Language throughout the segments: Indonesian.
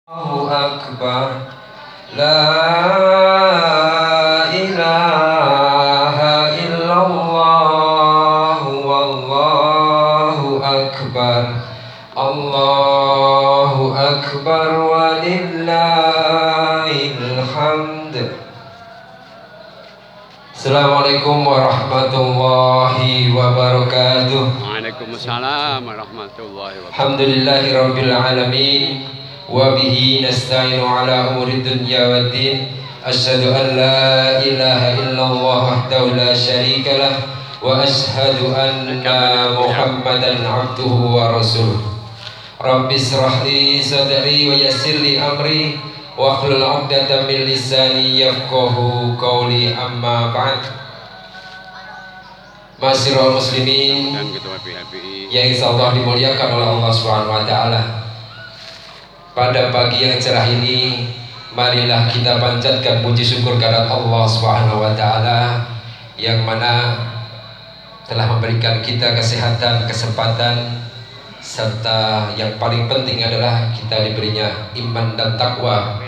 Allahu Akbar, La ilaha illallah, Wallahu Akbar, Allahu Akbar, walillahil hamd. Assalamualaikum warahmatullahi wabarakatuh. Waalaikumsalam warahmatullahi wabarakatuh. Alhamdulillahi rabbil alamin. Wabihi nasta'inu ala umuri dunya waddin. Asyhadu an la ilaha illallah wahdahu la syarika lah, wa asyhadu anna Muhammadan abduhu wa rasuluh. Rabbi israh li sadri wa yassir li amri wa hlul 'uqdatam min lisani yafqahu qawli, amma ba'd. Masyiral muslimin Dan ketua PHBI yang insyaallah dimuliakan oleh Allah Subhanahu wa taala. Pada pagi yang cerah ini, marilah kita panjatkan puji syukur kepada Allah Subhanahu wa taala yang mana telah memberikan kita kesehatan, kesempatan, serta yang paling penting adalah kita diberinya iman dan takwa.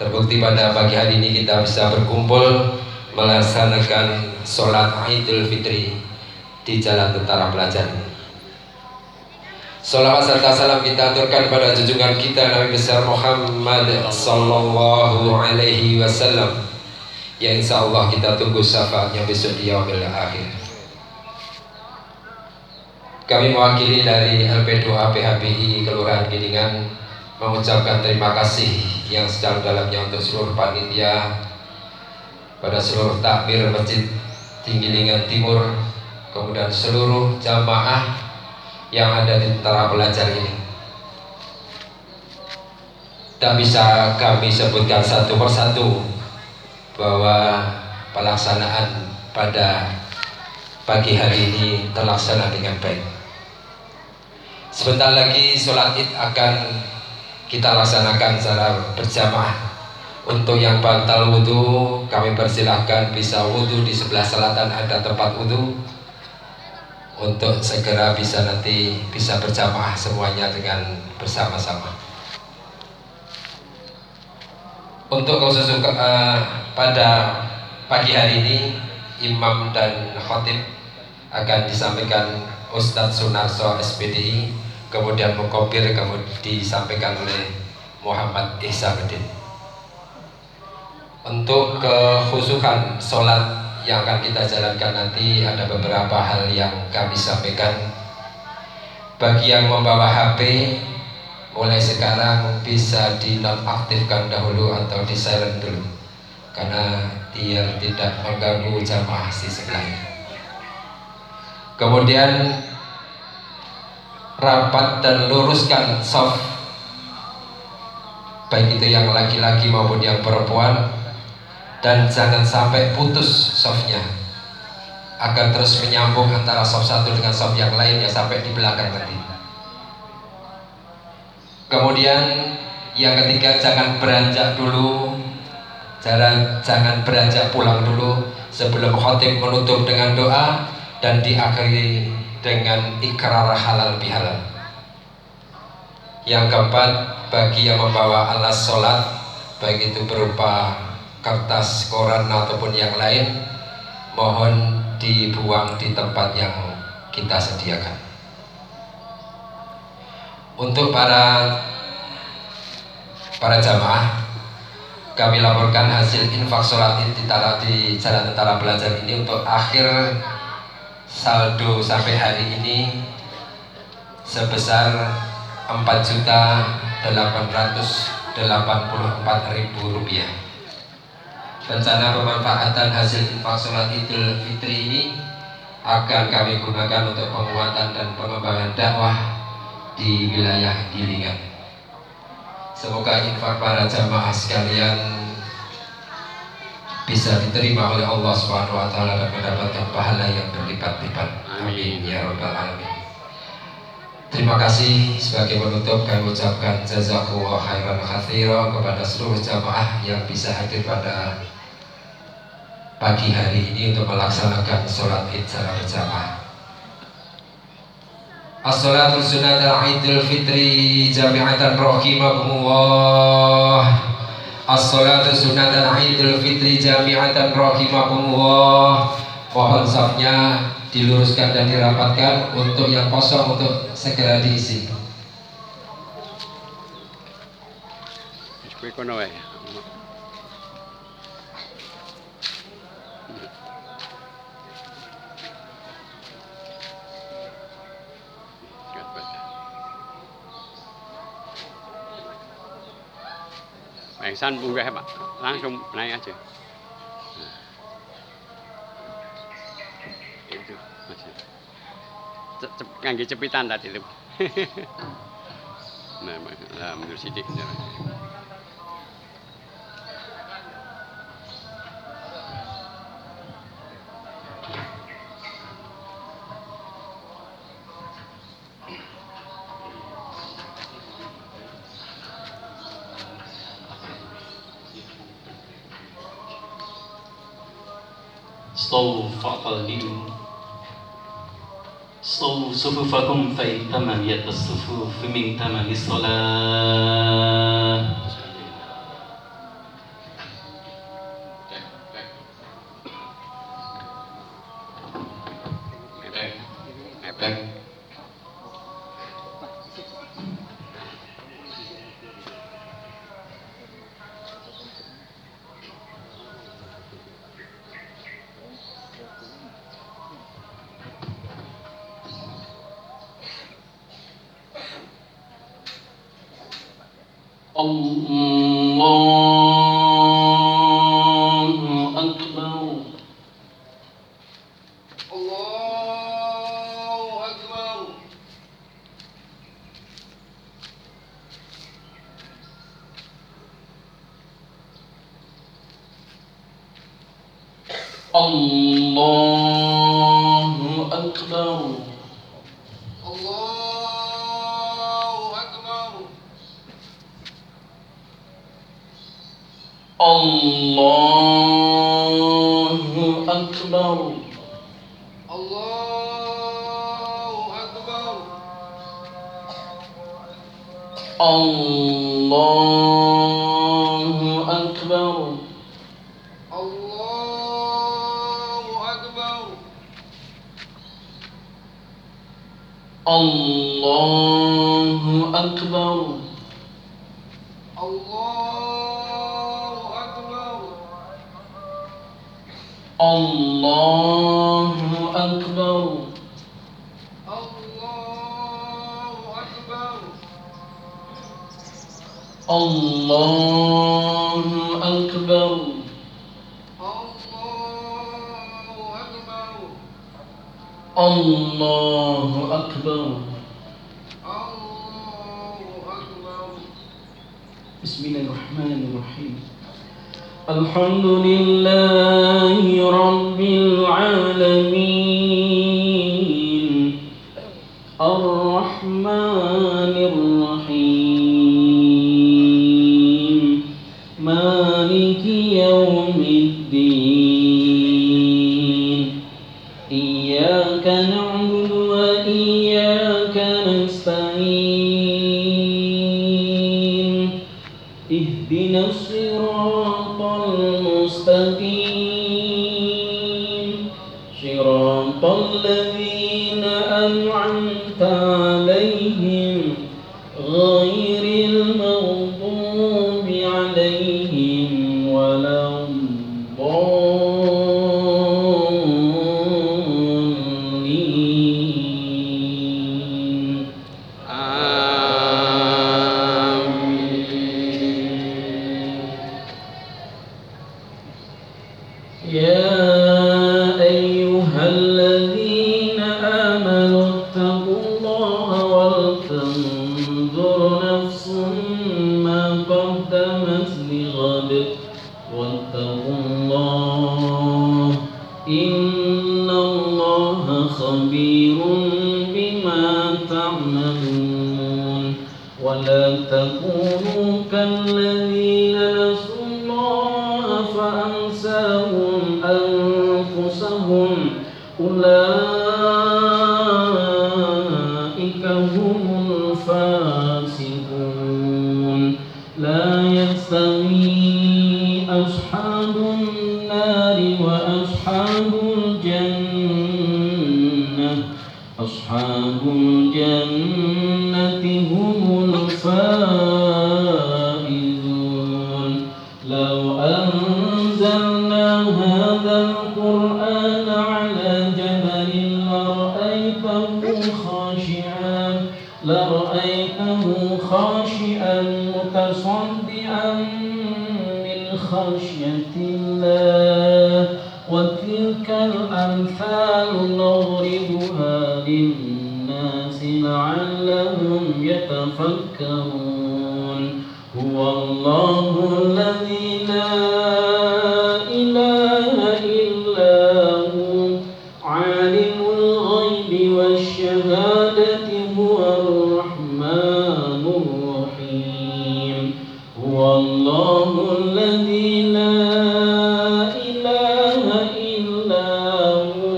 Terbukti pada pagi hari ini kita bisa berkumpul melaksanakan sholat Idul Fitri di Jalan Tentara Pelajar ini. Salawat serta salam kita aturkan pada junjungan kita Nabi besar Muhammad sallallahu alaihi wasallam yang insyaallah kita tunggu syafaatnya besok di yaumil akhir. Kami mewakili dari LP2A PHBI Kelurahan Gidingan mengucapkan terima kasih yang sedalam-dalamnya untuk seluruh panitia, pada seluruh takmir Masjid Tinggilingan Timur, kemudian seluruh jamaah yang ada di Tentara Pelajar ini. Tak bisa kami sebutkan satu persatu bahwa pelaksanaan pada pagi hari ini terlaksana dengan baik. Sebentar lagi sholat Id akan kita laksanakan secara berjamaah. Untuk yang batal wudhu, kami persilahkan bisa wudhu di sebelah selatan, ada tempat wudhu, untuk segera bisa nanti bisa berjamaah semuanya dengan bersama-sama. Untuk khusus pada pagi hari ini, imam dan khatib akan disampaikan Ustadz Sunarso SPDI, kemudian mukobir kemudian disampaikan oleh Muhammad Ihsanuddin. Untuk kekhususan sholat yang akan kita jalankan nanti ada beberapa hal yang kami sampaikan. Bagi yang membawa HP, mulai sekarang bisa dinonaktifkan dahulu atau di silent dulu, karena dia tidak mengganggu jamaah di sebelahnya. Kemudian rapat dan luruskan shaf, baik itu yang laki-laki maupun yang perempuan. Dan jangan sampai putus softnya, agar terus menyambung antara soft satu dengan soft yang lainnya sampai di belakang nanti. Kemudian yang ketiga, jangan beranjak dulu, jangan beranjak pulang dulu sebelum khatib menutup dengan doa dan diakhiri dengan ikrar halal bihalal. Yang keempat, bagi yang membawa alas sholat, baik itu berupa kertas, koran ataupun yang lain, mohon dibuang di tempat yang kita sediakan. Untuk para jamaah, kami laporkan hasil infak sholat di Jalan Tentara Pelajar ini untuk akhir saldo sampai hari ini sebesar Rp4.884.000. Rencana pemanfaatan hasil infak sholat Idul Fitri ini akan kami gunakan untuk penguatan dan pengembangan dakwah di wilayah Gilingan. Semoga infak para jamaah sekalian bisa diterima oleh Allah Subhanahu wa taala dan mendapatkan pahala yang berlipat-lipat. Amin ya rabbal alamin. Terima kasih. Sebagai penutup kami ucapkan jazakallahu khairan katsiran kepada seluruh jamaah yang bisa hadir pada pagi hari ini untuk melaksanakan sholat Id secara berjamaah. As-salatu sunnatul Idul Fitri jami'atan rahimakumullah. As-salatu sunnatul Idul Fitri jami'atan rahimakumullah. Mohon safnya diluruskan dan dirapatkan, untuk yang kosong untuk segera diisi. Ihsan bunga Pak, langsung naik aja. Itu masih. Ngangge cepitan tadi lho. Nah, mundur sithik. استووا فاعتدلوا استووا صفوفكم فإن تماميت الصفوف من تمام الصلاة. Allahu Akbar. Allahu Akbar. Allahu Akbar. Allahu Akbar. Allahu Akbar. Allahu Akbar. Allahu Akbar. Allahu Akbar. Allahu Akbar. Allahu Akbar. Allahu Akbar. Bismillahirrahmanirrahim. Alhamdulillahi Rabbil Alamin, Ar-Rahmanir Rahim, Maliki Yawmiddin. Iyyaka na'budu wa iyyaka nasta'in. Ihdinas siratal mustaqim, siratal ladzina an'amta 'alaihim, ghairil maghdubi 'alaihim waladdallin. يا أيها الذين آمنوا اتقوا الله ولتنظر نفس ما قدمت لغد واتقوا الله إن الله خبير بما تعملون. ولا تكونوا كالذين نسوا الله فأنساهم أنفسهم أولئك لا يستوي أصحاب النار وأصحاب الجنة أصحاب الجنة هم الفائزون لو أنزلنا هذا القرآن على جبل لرأيته خاشعا متصدعا من خشية الله وتلك الأمثال نضربها للناس لعلهم يتفكرون هو الله الذي لا إله إلا هو عالم الغيب والشهادة هو الرحمن الرحيم هو الله الذي لا إله إلا هو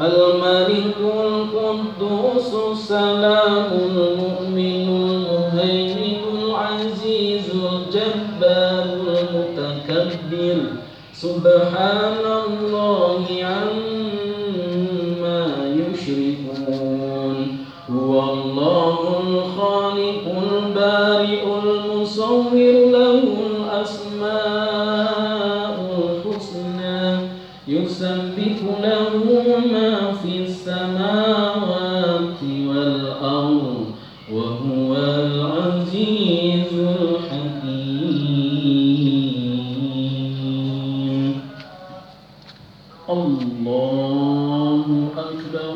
الملك القدوس السلام المؤمن المهيمن العزيز الجبار المتكبر سبحان الله عما يشركون هو الله الخالق البارئ المصور له الأسماء الحسنى يسبح له ما في السماوات والأرض وهو العزيز الحكيم الله أكبر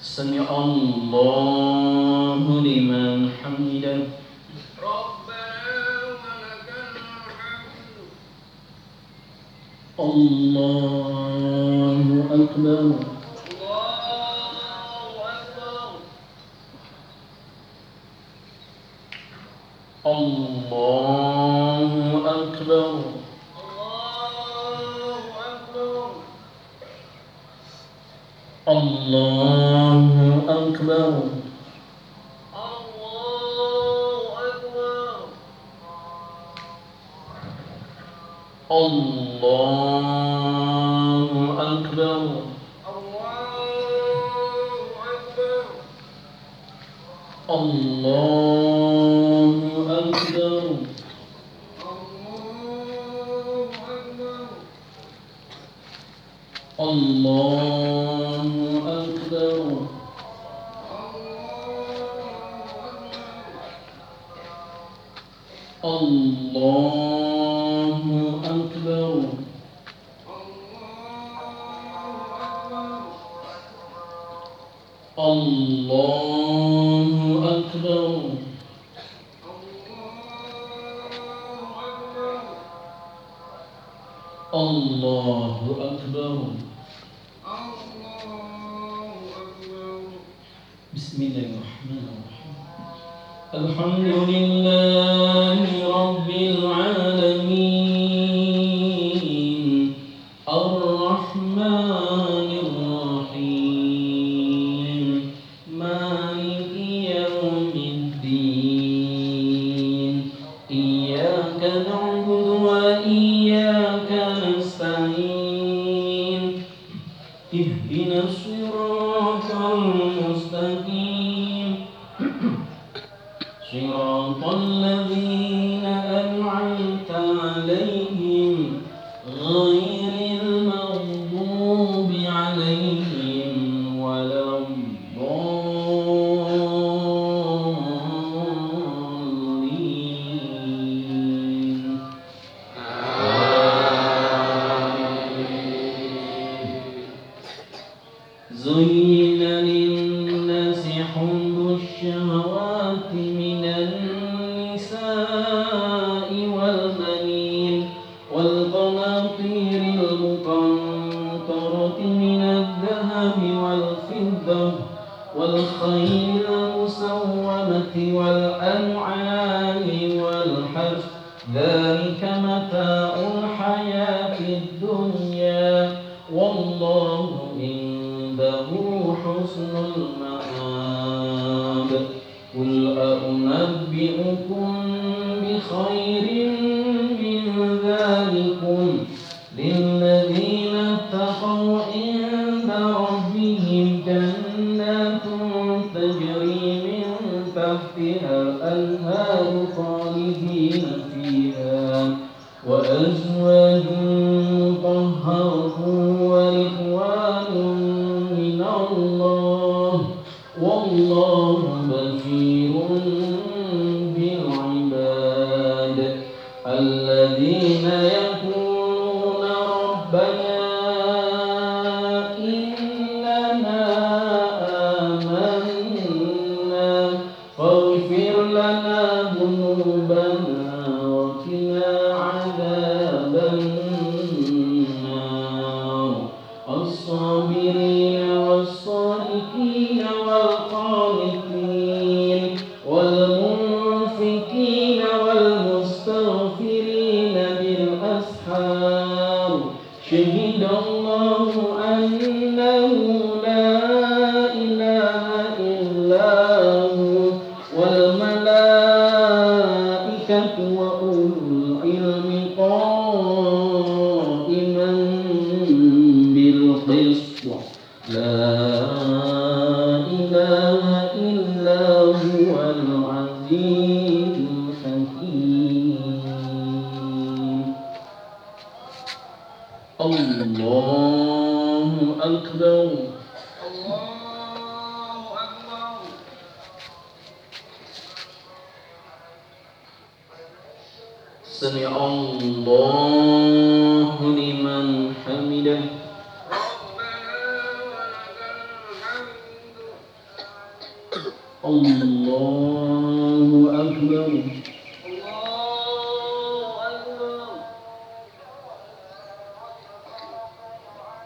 سمع الله لمن حمده الله أكبر الله أكبر الله أكبر الله أكبر الله أكبر الله أكبر الله أكبر الله أكبر الله أكبر بسم الله الرحمن الرحيم الحمد لله رب العالمين الرحمن الرحيم مالك يوم الدين إياك نعبد وإياك نستعين اهدنا الصراط المستقيم صراط الذين أنعمت عليهم غير المغضوب عليهم ولا الضالين زين للناس حب الشهوات من النساء والبنين والقناطير المقنطرة من الذهب والفضة والخيل المسومة والأنعام والحرث ذلك متاع الحياة الدنيا والله عنده حسن المآب قل أنبئكم بخير من ذلكم للذين اتقوا عند ربهم جنات تجري من تحتها الأنهار خالدين فيها وأزواج مطهرة ورضوان من الله والله بصير بالعباد الذين يقولون ربنا إننا آمنا فاغفر لنا ذنوبنا وقنا عذاب النار الصابرين والصادقين والقانتين والمنفقين والمستغفرين بالأسحار شهد الله أنه لا إله إلا هو والملائكة وأولو العلم قائما بالقسط لا إله إلا هو العزيز الحكيم الله أكبر سمع الله لمن حمده الله أكبر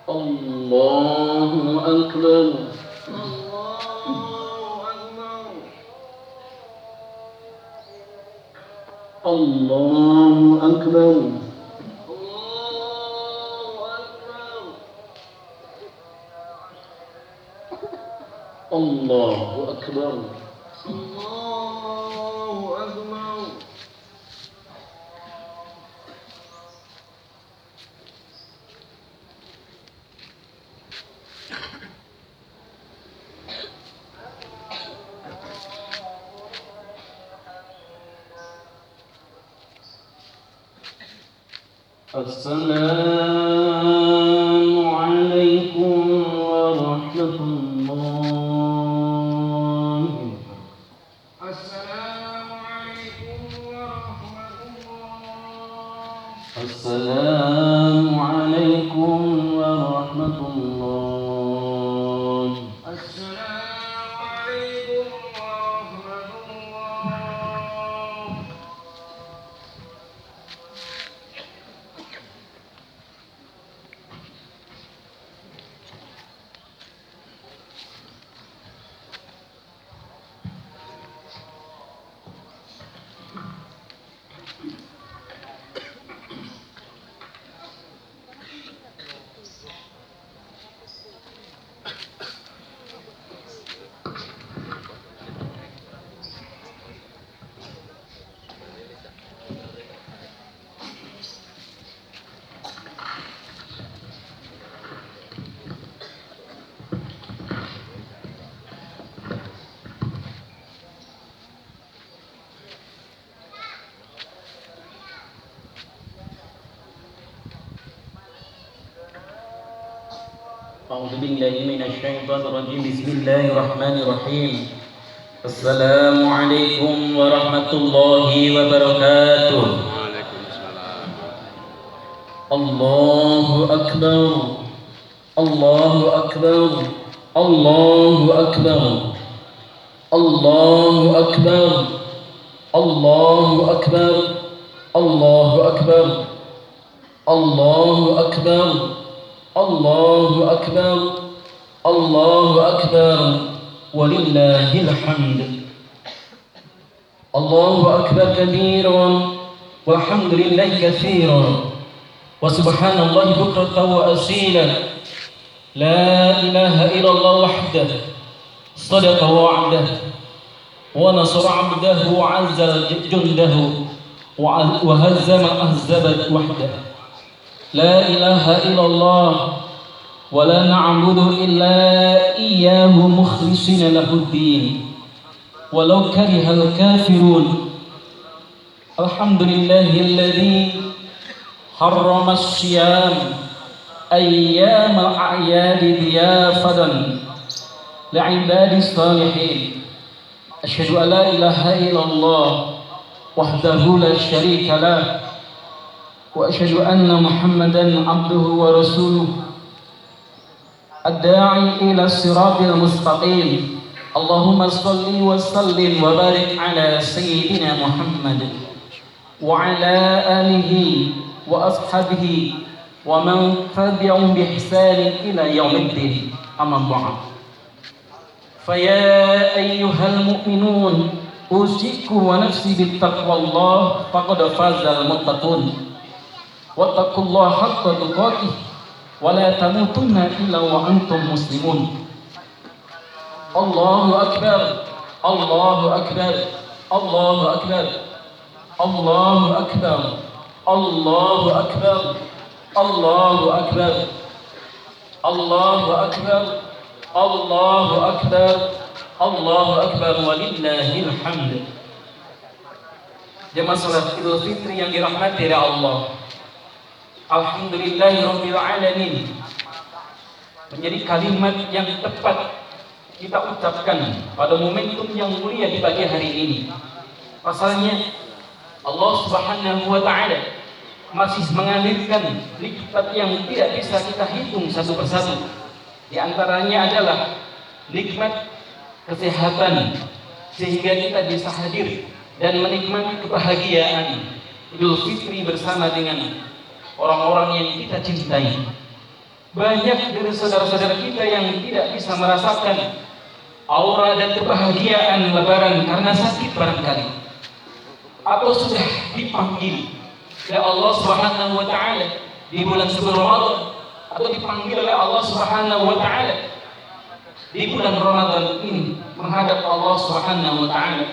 الله أكبر الله أكبر الله أكبر السلام عليكم ورحمة الله. السلام عليكم ورحمة الله. السلام عليكم ورحمة الله. السلام عليكم ورحمة الله. أعوذ بالله من الشيطان الرجيم. بسم الله الرحمن الرحيم. السلام عليكم ورحمة الله وبركاته. Waalaikumsalam. الله أكبر الله أكبر الله أكبر الله أكبر الله أكبر الله أكبر الله أكبر الله أكبر الله أكبر ولله الحمد. الله أكبر كبيرا والحمد لله كثيرا وسبحان الله بكرة وأصيلا لا إله إلا الله وحده صدق وعده ونصر عبده وعز جنده وهزم أحزاب وحده. لا إله إلا الله ولا نعبد إلا إياه مخلصين له الدين ولو كره الكافرون. الحمد لله الذي حرم الصيام أيام الأعياد ضيافة لعباد الصالحين. أشهد أن لا إله إلا الله وحده لا شريك له وأشهد أن محمدا عبده ورسوله الداعي إلى الصراط المستقيم. اللهم صل وسلم وبارك على سيدنا محمد وعلى آله وأصحابه ومن تبعهم بإحسان إلى يوم الدين. أما بعد، فيا أيها المؤمنون أوصيكم ونفسي بتقوى الله فقد فاز المتقون. واتقوا الله حق تقاته ولا تموتن إلا وأنتم مسلمون. الله أكبر الله أكبر الله أكبر الله أكبر الله أكبر الله أكبر الله أكبر الله أكبر الله أكبر ولله الحمد. Jemaah salat Idul Fitri yang dirahmati oleh Allah, Alhamdulillahirabbil alamin menjadi kalimat yang tepat kita ucapkan pada momentum yang mulia di pagi hari ini. Pasalnya Allah Subhanahu wa taala masih mengalirkan nikmat yang tidak bisa kita hitung satu persatu. Di antaranya adalah nikmat kesehatan sehingga kita bisa hadir dan menikmati kebahagiaan Idul Fitri bersama dengan orang-orang yang kita cintai. Banyak dari saudara-saudara kita yang tidak bisa merasakan aura dan kebahagiaan Lebaran karena sakit barangkali, atau sudah dipanggil oleh Allah Subhanahu wa taala di bulan sebelum Ramadan, atau dipanggil oleh Allah Subhanahu wa taala di bulan Ramadan ini menghadap Allah Subhanahu wa taala.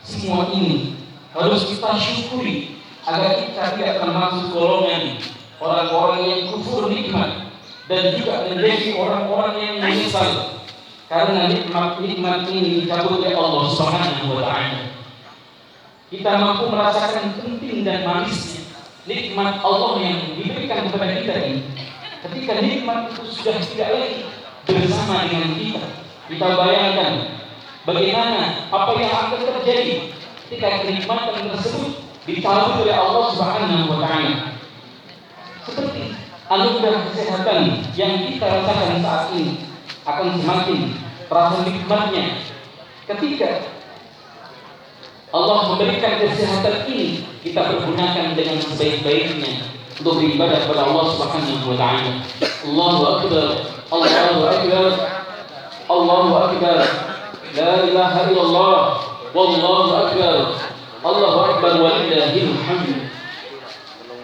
Semua ini harus kita syukuri agar kita tidak termasuk golongan orang-orang yang kufur nikmat dan juga menjadi orang-orang yang menyesal karena nikmat ini dicabut oleh Allah Subhanahu wa taala. Kita mampu merasakan penting dan manisnya nikmat Allah yang diberikan kepada kita ini. Ketika nikmat itu sudah tidak lagi bersama dengan kita, kita bayangkan bagaimana apa yang akan terjadi ketika kenikmatan tersebut dicabut oleh Allah Subhanahu wa taala. Seperti anugerah kesehatan yang kita rasakan saat ini akan semakin terasa nikmatnya ketika Allah memberikan kesehatan ini kita pergunakan dengan sebaik-baiknya untuk beribadah kepada Allah Subhanahu wa taala. Allahu akbar, Allahu akbar, Allahu akbar. La ilaha illallah, wallahu akbar, Allahu akbar walillahil hamd.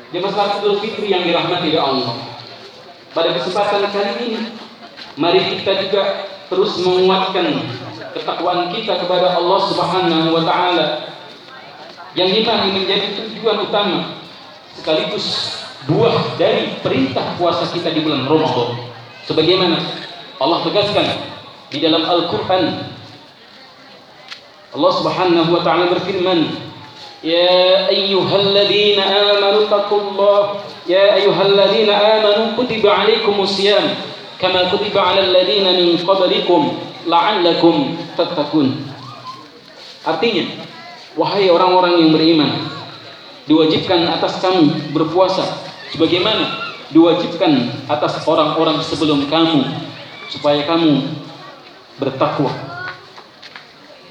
Di masa Idul Fitri yang dirahmati oleh Allah, pada kesempatan kali ini mari kita juga terus menguatkan ketakwaan kita kepada Allah Subhanahu wa taala yang dimana menjadi tujuan utama sekaligus buah dari perintah puasa kita di bulan Ramadan. Sebagaimana Allah tegaskan di dalam Al-Qur'an, Allah Subhanahu wa taala berfirman, "Ya ayyuhalladzina amanu taqullaha ya ayyuhalladzina amanu kutiba 'alaikumusiyam kama kutiba 'alal ladzina min qablikum la'allakum tattaqun." Artinya, wahai orang-orang yang beriman, diwajibkan atas kamu berpuasa sebagaimana diwajibkan atas orang-orang sebelum kamu supaya kamu bertakwa.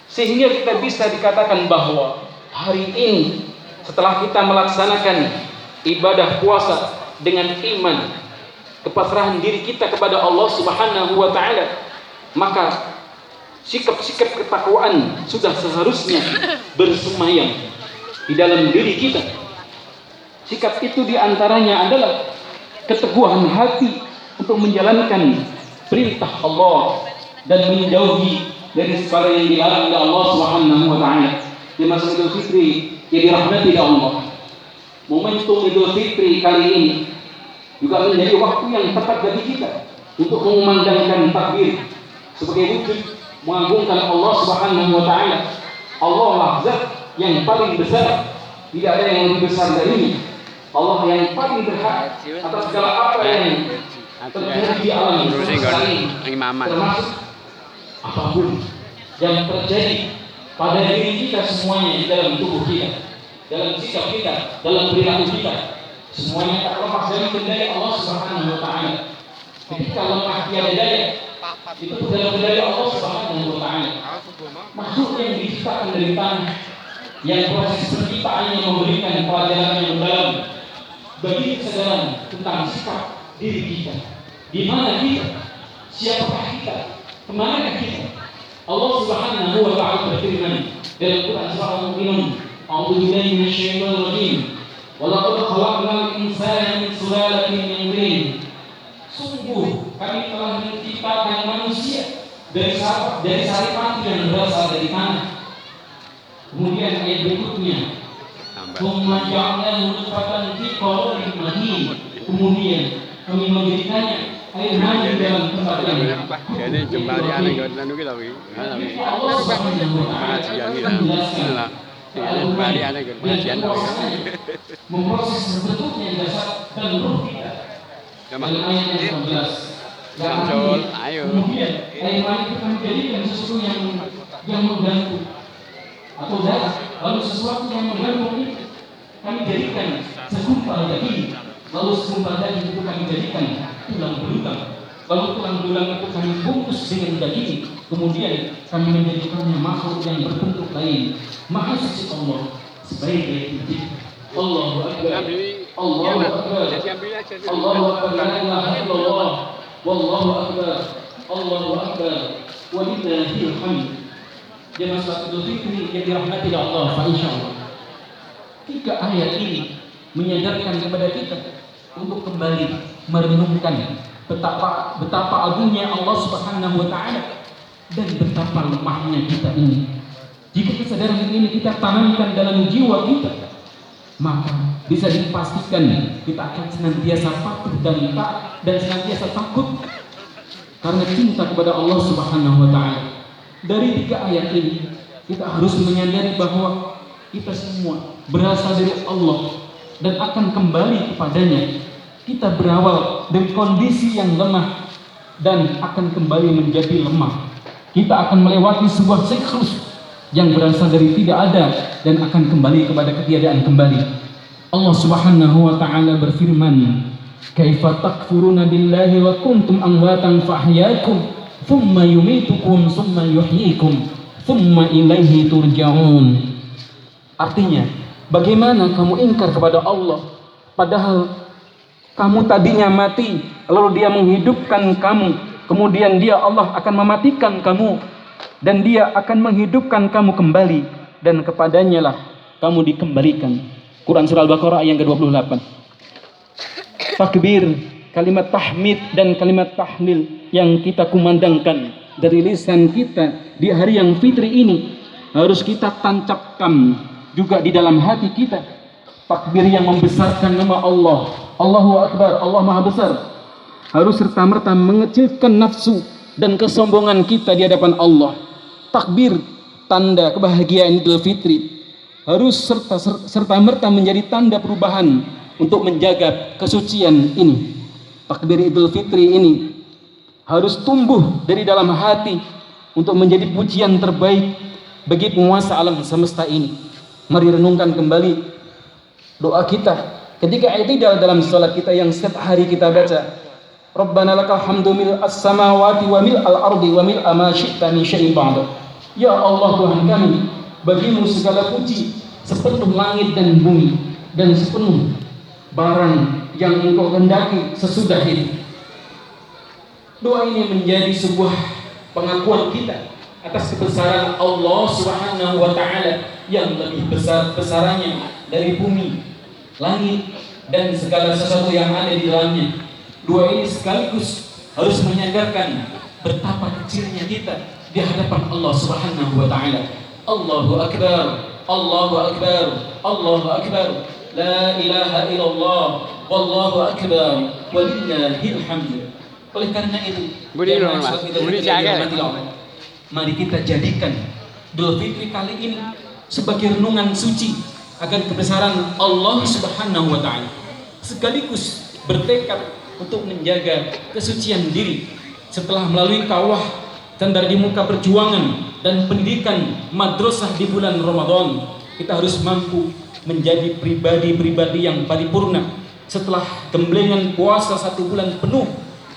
Sehingga kita bisa dikatakan bahwa hari ini setelah kita melaksanakan ibadah puasa dengan iman, kepasrahan diri kita kepada Allah Subhanahu wa taala, maka sikap-sikap ketakwaan sudah seharusnya bersemayam di dalam diri kita. Sikap itu diantaranya adalah keteguhan hati untuk menjalankan perintah Allah dan menjauhi dari segala yang dilarang oleh Allah Subhanahu wa taala. Di masa Idul Fitri yang dirahmati oleh Allah, momentum Idul Fitri kali ini juga menjadi waktu yang tepat bagi kita untuk mengumandangkan takbir sebagai wujud mengagungkan Allah Subhanahu wa taala. Allah lah zat yang paling besar, tidak ada yang lebih besar dari ini. Allah yang paling berhak atas segala apa yang terjadi di alam semesta ini, termasuk apapun yang terjadi pada diri kita semuanya, di dalam tubuh kita, dalam sikap kita, dalam perilaku kita, semuanya tak lepas dari kendali Allah Subhanahu wa taala. Ketika lemah tiada daya, itu dalam kendali Allah Subhanahu wa taala. Makhluk yang diciptakan dari tanah, yang proses penciptaannya memberikan pelajaran yang mendalam bagi kesadaran tentang sikap diri kita. Di mana kita? Siapakah kita? Kemanakah kita? Allah Subhanahu wa taala berfirman dalam Quran surah Al-Mu'minun, "A'udzu billahi minasyaitonir rajim. Wa laqad khalaqnal insana min sulalatin min tin." Sungguh kami telah menciptakan manusia dari sari pati yang berasal dari tanah. Kemudian ayat berikutnya, kemudian kami menjadikannya air mani dalam tempat yang Jadi jembali aneh kau lalu kita pergi. Allah Subhanahu wa taala menjelaskan Jembali aneh kau pengajian. memproses terbentuknya jasad dan ruh kita. Dalam ayat yang 11. Muncul, ayo. Kemudian air mani itu kami jadikan sesuatu yang mengganggu atau darah, lalu sesuatu yang mengganggu ini kami jadikan segumpal daging, lalu segumpal daging itu kami jadikan tulang belulang, lalu tulang belulang itu kami bungkus dengan daging, kemudian kami menjadikannya makhluk yang berbentuk lain. Maha suci Allah sebaik-baik pencipta. Allahu Akbar, Allahu Akbar, Allahu Akbar, la ilaha illallah, wallahu akbar, Allahu Akbar, walillahil hamd. Jemaah salat Idul Fitri yang dirahmati Allah, insyaallah. 3 ayat ini menyadarkan kepada kita untuk kembali merenungkan betapa agungnya Allah Subhanahu wa taala dan betapa lemahnya kita ini. Jika kesadaran ini kita tanamkan dalam jiwa kita, maka bisa dipastikan kita akan senantiasa patuh dan taat dan senantiasa takut karena cinta kepada Allah Subhanahu wa taala. Dari 3 ayat ini kita harus menyadari bahwa kita semua berasal dari Allah dan akan kembali kepadanya. Kita berawal dari kondisi yang lemah dan akan kembali menjadi lemah. Kita akan melewati sebuah siklus yang berasal dari tidak ada dan akan kembali kepada ketiadaan kembali. Allah Subhanahu wa taala berfirman, "Kaifa takfuruna billahi wa kuntum amwatan fahyakum thumma yumitukum thumma yuhyikum thumma ilaihi turja'un." Artinya, bagaimana kamu ingkar kepada Allah padahal kamu tadinya mati, lalu Dia menghidupkan kamu, kemudian Dia Allah akan mematikan kamu dan Dia akan menghidupkan kamu kembali dan kepadanya lah kamu dikembalikan. Quran surah Al-Baqarah ayat ke-28. Takbir, kalimat tahmid dan kalimat tahlil yang kita kumandangkan dari lisan kita di hari yang fitri ini harus kita tancapkan juga di dalam hati kita. Takbir yang membesarkan nama Allah, Allahu Akbar, Allah Maha Besar, harus serta-merta mengecilkan nafsu dan kesombongan kita di hadapan Allah. Takbir, tanda kebahagiaan Idul Fitri, harus serta-merta menjadi tanda perubahan untuk menjaga kesucian ini. Takbir Idul Fitri ini harus tumbuh dari dalam hati untuk menjadi pujian terbaik bagi penguasa alam semesta ini. Mari renungkan kembali doa kita ketika i'tidal dalam salat kita yang setiap hari kita baca, Rabbana lakal hamdu mil'as samawati wa mil'al ardi wa mil'a ma syi'ta min syai'in ba'da. Ya Allah Tuhan kami, bagimu segala puji sepenuh langit dan bumi dan sepenuh barang yang Engkau kehendaki sesudah itu. Doa ini menjadi sebuah pengakuan kita atas kebesaran Allah Subhanahu wa taala yang lebih besar besarannya dari bumi, langit dan segala sesuatu yang ada di dalamnya. Dua ini sekaligus harus menyadarkan betapa kecilnya kita di hadapan Allah Subhanahu wa taala. Allahu akbar, Allahu akbar, Allahu akbar. La ilaha illallah, wallahu akbar, walillahil hamd. Oleh karena itu, mari kita jadikan Idul Fitri kali ini sebagai renungan suci akan kebesaran Allah Subhanahu wa taala, sekaligus bertekad untuk menjaga kesucian diri setelah melalui kawah tandar di muka perjuangan dan pendidikan madrasah di bulan Ramadan. Kita harus mampu menjadi pribadi-pribadi yang paripurna setelah gemblengan puasa 1 bulan penuh.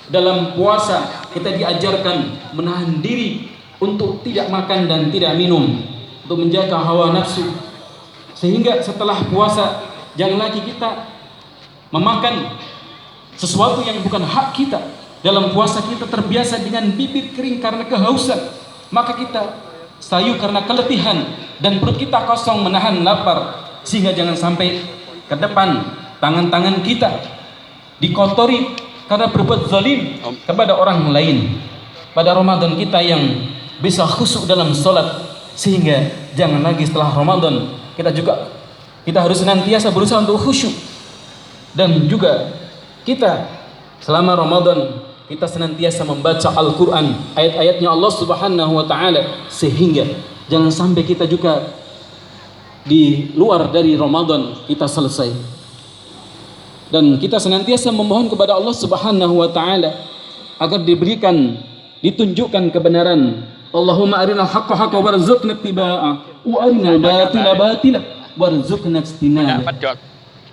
Dalam puasa kita diajarkan menahan diri untuk tidak makan dan tidak minum, untuk menjaga hawa nafsu, sehingga setelah puasa jangan lagi kita memakan sesuatu yang bukan hak kita. Dalam puasa kita terbiasa dengan bibir kering karena kehausan, maka kita sayu karena keletihan, dan perut kita kosong menahan lapar, sehingga jangan sampai ke depan tangan-tangan kita dikotori karena berbuat zalim kepada orang lain. Pada Ramadan kita yang bisa khusyuk dalam sholat, sehingga jangan lagi setelah Ramadan kita harus senantiasa berusaha untuk khusyuk. Dan juga kita selama Ramadan kita senantiasa membaca Al-Quran, ayat-ayatnya Allah Subhanahu wa ta'ala, sehingga jangan sampai kita juga di luar dari Ramadan kita selesai. Dan kita senantiasa memohon kepada Allah Subhanahu wa ta'ala agar ditunjukkan kebenaran. Allahumma arinal haqqa haqqa warzuqna ittiba'ah wa arinal batila batila warzuqna ijtinabah.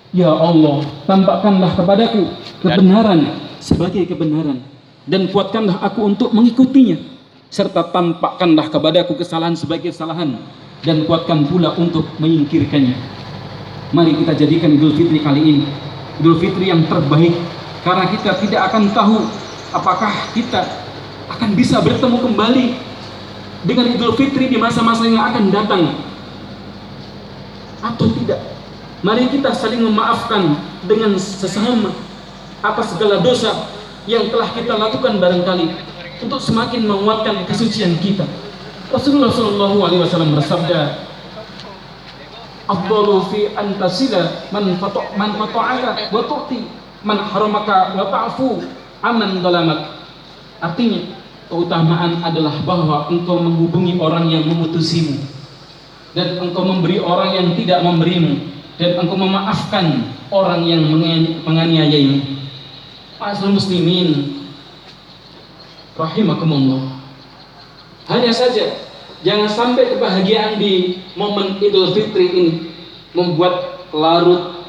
Ya Allah, tampakkanlah kepadaku kebenaran sebagai kebenaran, dan kuatkanlah aku untuk mengikutinya, serta tampakkanlah kepadaku kesalahan sebagai kesalahan, dan kuatkan pula untuk menyingkirkannya. Mari kita jadikan Idul Fitri kali ini Idul Fitri yang terbaik, karena kita tidak akan tahu apakah kita akan bisa bertemu kembali dengan Idul Fitri di masa-masa yang akan datang atau tidak. Mari kita saling memaafkan dengan sesama atas segala dosa yang telah kita lakukan barangkali, untuk semakin menguatkan kesucian kita. Rasulullah Shallallahu Alaihi Wasallam bersabda, "Afdalu fi antasila man fata'aka wa tu'ti man haramaka wa ta'fu aman dalamak." Artinya, keutamaan adalah bahwa engkau menghubungi orang yang memutusimu, dan engkau memberi orang yang tidak memberimu, dan engkau memaafkan orang yang menganiayaimu. Ma'asyiral muslimin rahimakumullah. Hanya saja jangan sampai kebahagiaan di momen Idul Fitri ini membuat larut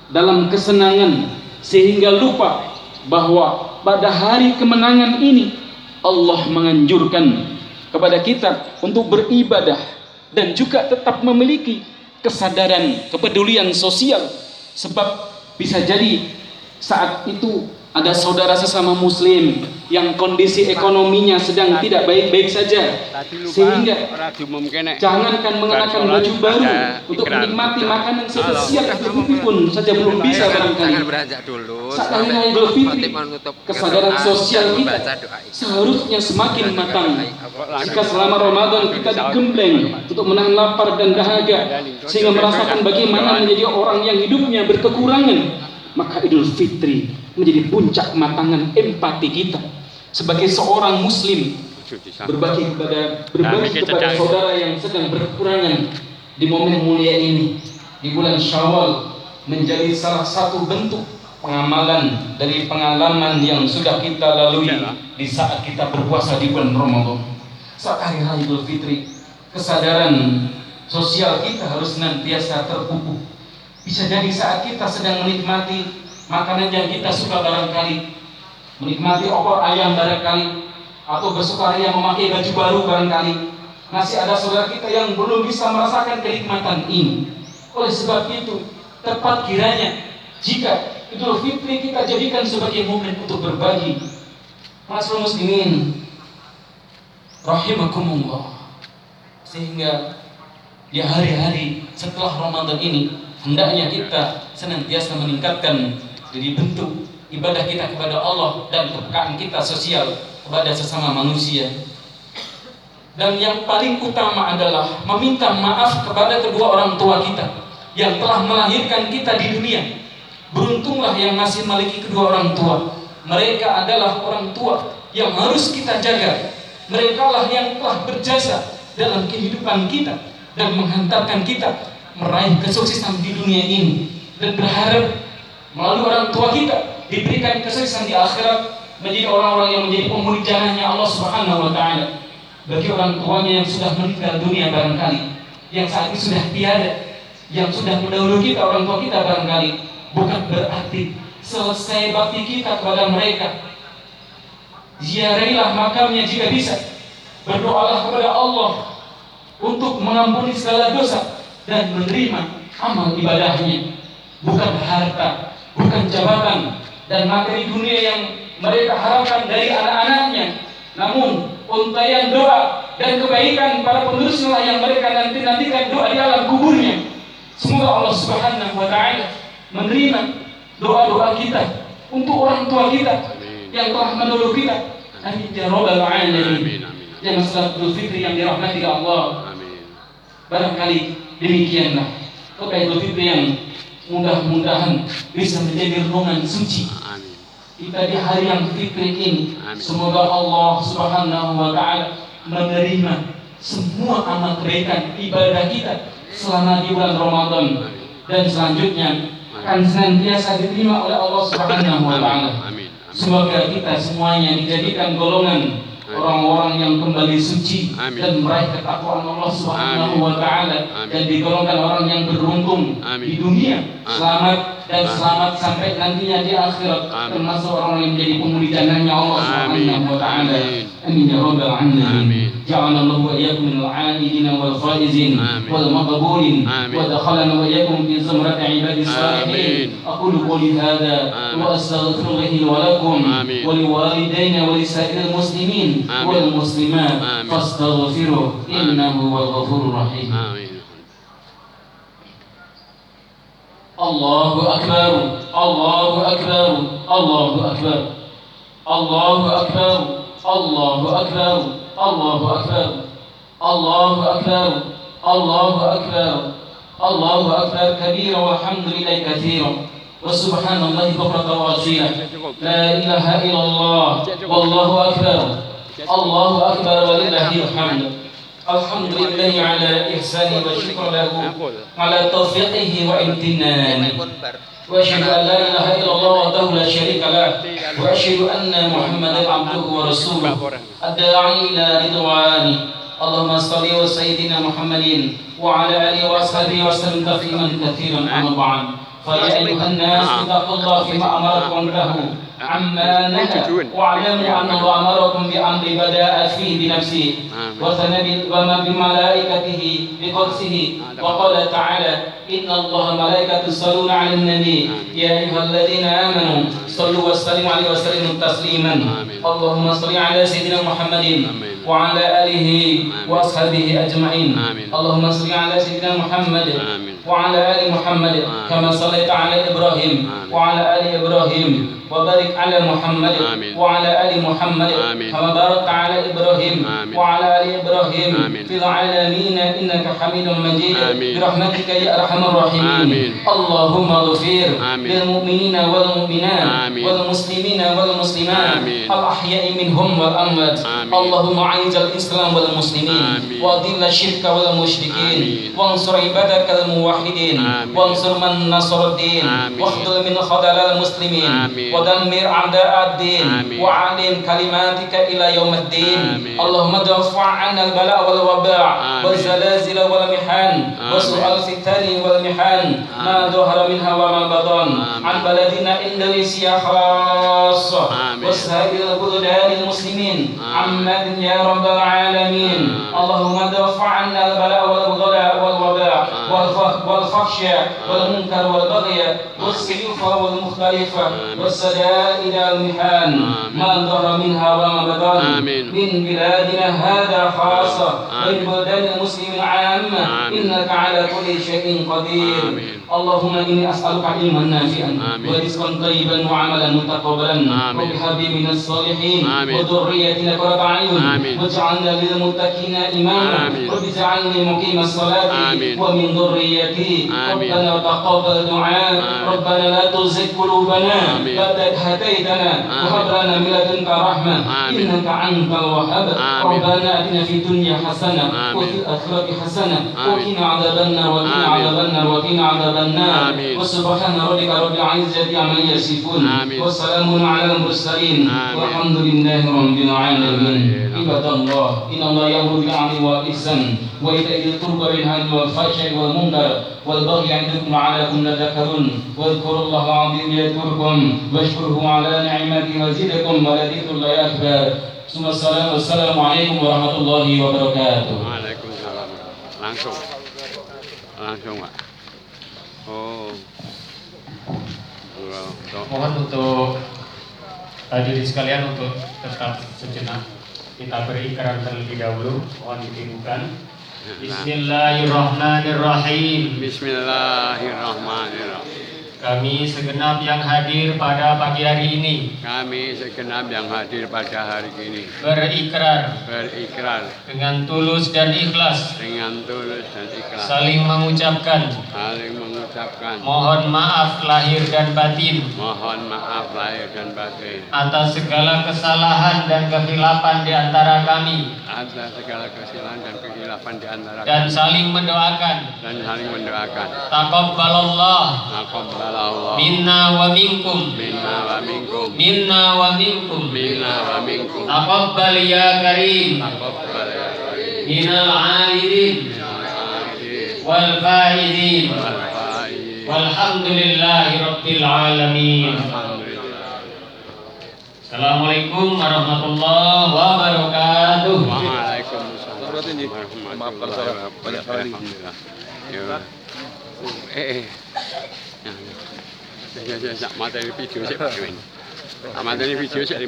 dalam kesenangan, sehingga lupa bahwa pada hari kemenangan ini Allah menganjurkan kepada kita untuk beribadah dan juga tetap memiliki kesadaran kepedulian sosial. Sebab bisa jadi saat itu ada saudara sesama muslim yang kondisi ekonominya sedang tidak baik-baik saja, sehingga jangankan mengenakan baju baru untuk menikmati makanan spesial itu pun saja belum bisa barangkali. Saat hari Idul Fitri, kesadaran sosial kita seharusnya semakin matang. Jika selama Ramadan kita digembleng untuk menahan lapar dan dahaga, sehingga merasakan bagaimana menjadi orang yang hidupnya berkekurangan, maka Idul Fitri menjadi puncak kematangan empati kita sebagai seorang muslim, berbagi kepada saudara yang sedang berkekurangan di momen mulia ini. Di bulan Syawal menjadi salah satu bentuk pengamalan dari pengalaman yang sudah kita lalui di saat kita berpuasa di bulan Ramadan. Saat hari raya Idul Fitri, kesadaran sosial kita harus senantiasa terpupuk. Bisa jadi saat kita sedang menikmati makanan yang kita suka barangkali, menikmati opor ayam barangkali, atau bersukaria memakai baju baru barangkali, masih ada saudara kita yang belum bisa merasakan kenikmatan ini. Oleh sebab itu, tepat kiranya jika Idul Fitri kita jadikan sebagai momen untuk berbagi. Ma'asyiral muslimin rahimakumullah, sehingga di hari-hari setelah Ramadan ini hendaknya kita senantiasa meningkatkan dari bentuk ibadah kita kepada Allah dan kepekaan kita sosial kepada sesama manusia. Dan yang paling utama adalah meminta maaf kepada kedua orang tua kita yang telah melahirkan kita di dunia. Beruntunglah yang masih memiliki kedua orang tua. Mereka adalah orang tua yang harus kita jaga. Mereka lah yang telah berjasa dalam kehidupan kita dan menghantarkan kita meraih kesuksesan di dunia ini, dan berharap melalui orang tua kita diberikan kesuksesan di akhirat, menjadi orang-orang yang menjadi penghuni jannahnya Allah Subhanahu wa taala. Bagi orang tuanya yang sudah meninggal dunia barangkali, yang saat ini sudah tiada, yang sudah mendahului kita, orang tua kita barangkali, bukan berarti selesai bakti kita kepada mereka. Ziarahilah makamnya jika bisa, berdoalah kepada Allah untuk mengampuni segala dosa dan menerima amal ibadahnya. Bukan harta, bukan jabatan dan materi dunia yang mereka harapkan dari anak-anaknya, namun untaian doa dan kebaikan para penerusnya yang mereka nantikan doa di alam kuburnya. Semoga Allah Subhanahu wa taala menerima doa-doa kita untuk orang tua kita yang telah menolong kita. Amin ya rabbal alamin. Ya masalah Idul Fitri yang dirahmati Allah. Barangkali demikianlah kota Idul Fitri yang mudah-mudahan bisa menjadi renungan suci kita di hari yang fitri ini. Semoga Allah Subhanahu wa taala menerima semua amal kebaikan ibadah kita selama di bulan Ramadan, dan selanjutnya akan senantiasa diterima oleh Allah Subhanahu wa taala. Semoga kita semuanya dijadikan golongan orang-orang yang kembali suci dan meraih ketakwaan Allah Subhanahu wa taala, dan digolongkan orang yang beruntung di dunia, selamat dan selamat sampai nantinya di akhirat, termasuk orang yang menjadi penghuni jannahnya Allah Subhanahu wa taala. Amin ya rabbal alamin. Ja'alallahu wa iyyakum minal 'abidin wal faizin wal maqbulin wa dakhalana wa iyyakum fi zumrati ibadis salihin. Aqulu qawli hadha wa astaghfirullaha li wa lakum wa liwalidayna wa lisa'iril muslimin wal muslimat fastaghfiruhu innahu huwal ghafurur rahim. Allahu akbar, Allahu akbar, Allahu akbar, Allahu akbar, Allahu akbar, Allahu akbar, Allahu akbar, Allahu akbar, Allahu akbar kabira walhamdulillahi katsira wa subhanallahi bukratan wa asila. La ilaha illallah wallahu akbar, Allahu akbar walillahil hamd. Alhamdulillahi ala ihsani wa syukra lahu ala taufiqihi wa imtinani. Wa asyhadu an la ilaha illallah wahdahu la syarika lah wa asyhadu anna Muhammadan abduhu wa rasuluh ad-da'i ila ridwani. Allahumma shalli wa sayyidina Muhammadin wa ala alihi wa ashabihi wa sallim tasliman katsiran amma ba'd. Fa ya ayyuhan nas ittaqullaha fima amarakum lahu عما نهى واعلموا أن الله أمركم بأمر بدأ فيه بنفسه وثنى بملائكته بقدسه وقال تعالى إن الله ملائكته يصلون على النبي يا أيها الذين آمنوا صلوا وسلموا عليه وسلموا تسليما. اللهم صل على سيدنا محمد وعلى آله وأصحابه أجمعين. اللهم صل على سيدنا محمد وعلى آل محمد كما صليت على إبراهيم وعلى آل إبراهيم وبارك على محمد وعلى آل محمد كما باركت على إبراهيم وعلى آل إبراهيم في العالمين إنك حميد مجيد برحمتك يا أرحم الراحمين. اللهم اغفر للمؤمنين والمؤمنات والمسلمين والمسلمات الأحياء منهم والأموات. اللهم أعز الإسلام والمسلمين وأذل الشرك والمشركين وانصر عبادك الموحدين وانصر من نصر الدين واخذل من خذل المسلمين ودمر أعداء الدين وعلم كلماتك إلى يوم الدين. اللهم ادفع عنا البلاء والوباء والزلازل والمحن وسوء الفتن والمحن ما ظهر منها وما بطن عن بلدنا إندونيسيا خاصة وسائر البلدان المسلمين عما يا رب العالمين. اللهم ادفع عنا البلاء والوباء والفحش والمنكر والبغي والسيوف والمختلفة والسدائد المحان ما ظهر منها وما بطن من بلادنا هذا خاصة خاصة بين بلدان المسلمين عامة إنك على كل شيء قدير. اللهم إني أسألك علما نافعا ورزقا طيبا وعملا متقبلا وبحبيب من الصالحين وذرية قرة أعين واجعلنا للمتقين إماما رب اجعلني مقيم الصلاة ومن ذريتي ربنا وتقبل دعاء ربنا لا تزغ قلوبنا بعد إذ هديتنا وهب لنا من لدنك رحمة إنك أنت الوهاب. ربنا آتنا في الدنيا حسنة وفي الآخرة حسنة وقنا عذاب النار وقنا عذاب النار وقنا عذاب النار. وسبحان ربك رب العزة عما يصفون وسلام على المرسلين والحمد لله رب العالمين. عباد الله إن الله يأمر بالعدل والإحسان وإيتاء ذي القربى وينهى عن الفحشاء والمنكر والبغي يعظكم لعلكم تذكرون واذكروا الله العظيم يذكركم واشكروه على نعمته يزدكم ولذكر الله أكبر. Assalamualaikum warahmatullahi wabarakatuh. Waalaikumsalam. Langsung Pak. Oh. Mohon untuk hadirin sekalian untuk tetap sejenak kita berikrar terlebih dahulu. Mohon ditirukan. Bismillahirrahmanirrahim. Bismillahirrahmanirrahim. Kami segenap yang hadir pada pagi hari ini Kami segenap yang hadir pada hari ini berikrar dengan tulus dan ikhlas saling mengucapkan mohon maaf lahir dan batin atas segala kesalahan dan kekhilafan di antara kami dan saling mendoakan taqabbalallah minna wa minkum taqabbal ya karim minal aidin wal faizin walhamdulillahi rabbil alamin. Assalamualaikum warahmatullahi wabarakatuh. Waalaikumsalam warahmatullahi wabarakatuh. Ya, materi video saya. Materi video saya.